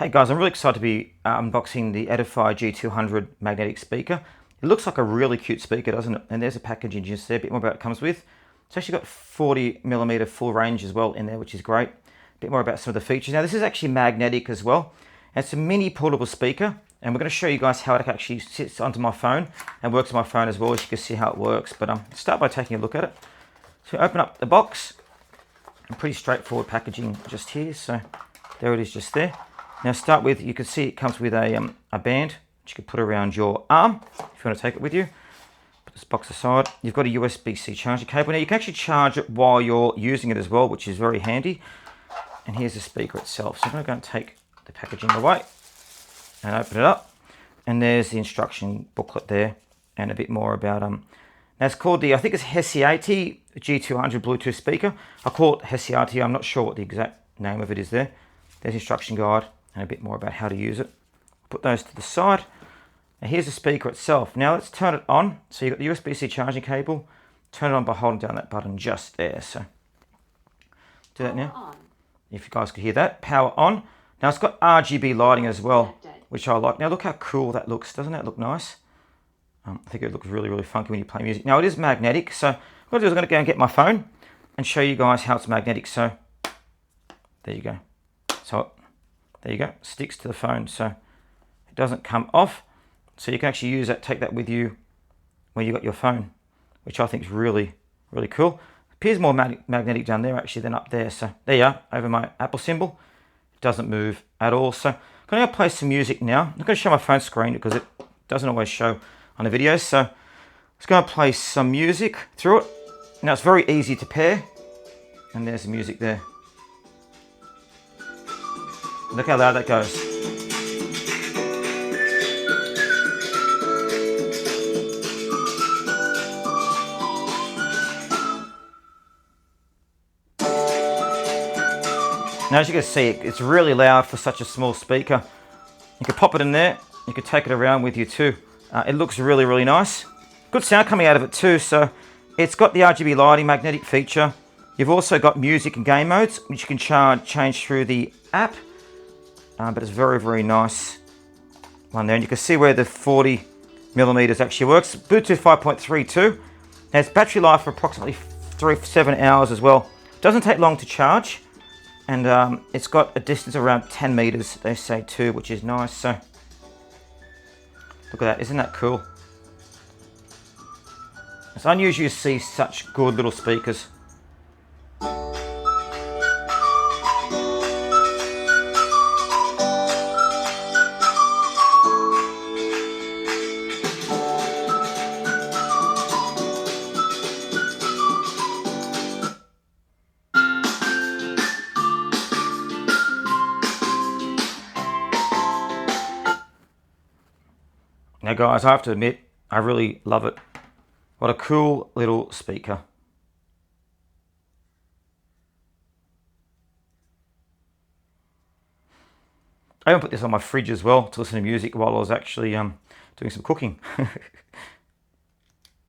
Hey guys, I'm really excited to be unboxing the Edifier G200 magnetic speaker. It looks like a really cute speaker, doesn't it? And there's a packaging just there, a bit more about what it comes with. It's actually got 40mm full range as well in there, which is great. A bit more about some of the features. Now this is actually magnetic as well. And it's a mini portable speaker, and we're going to show you guys how it actually sits onto my phone and works on my phone as well, as you can see how it works. But start by taking a look at it. So open up the box. Pretty straightforward packaging just here. So there it is just there. Now start with, you can see it comes with a band which you can put around your arm if you want to take it with you. Put this box aside. You've got a USB-C charging cable. Now you can actually charge it while you're using it as well, which is very handy. And here's the speaker itself. So I'm going to go and take the packaging away and open it up. And there's the instruction booklet there and a bit more about now it's called the, I think it's Hesiati G200 Bluetooth speaker. I call it Hesiati. I'm not sure what the exact name of it is there. There's the instruction guide and a bit more about how to use it. Put those to the side. Now here's the speaker itself. Now let's turn it on. So you've got the USB-C charging cable. Turn it on by holding down that button just there. So do that now. On. If you guys could hear that. Power on. Now it's got RGB lighting as well, which I like. Now look how cool that looks. Doesn't that look nice? I think it looks really, really funky when you play music. Now it is magnetic. So what I'm going to do is I'm going to go and get my phone and show you guys how it's magnetic. So there you go. So there you go, sticks to the phone, so it doesn't come off. So you can actually use that, take that with you when you got your phone, which I think is really, really cool. Appears more magnetic down there actually than up there. So there you are, over my Apple symbol. It doesn't move at all. So I'm going to play some music now. I'm not going to show my phone screen because it doesn't always show on the videos. So I'm just going to play some music through it. Now it's very easy to pair, and there's the music there. Look how loud that goes. Now as you can see, it's really loud for such a small speaker. You can pop it in there, you can take it around with you too. It looks really, really nice. Good sound coming out of it too. So it's got the RGB lighting, magnetic feature. You've also got music and game modes, which you can change through the app. But it's very, very nice one there. And you can see where the 40mm actually works. Bluetooth 5.32. Now it's battery life for approximately 3 to 7 hours as well. Doesn't take long to charge. And it's got a distance of around 10 meters, they say too, which is nice. So look at that, isn't that cool? It's unusual to see such good little speakers. Now guys, I have to admit, I really love it. What a cool little speaker. I even put this on my fridge as well to listen to music while I was actually doing some cooking.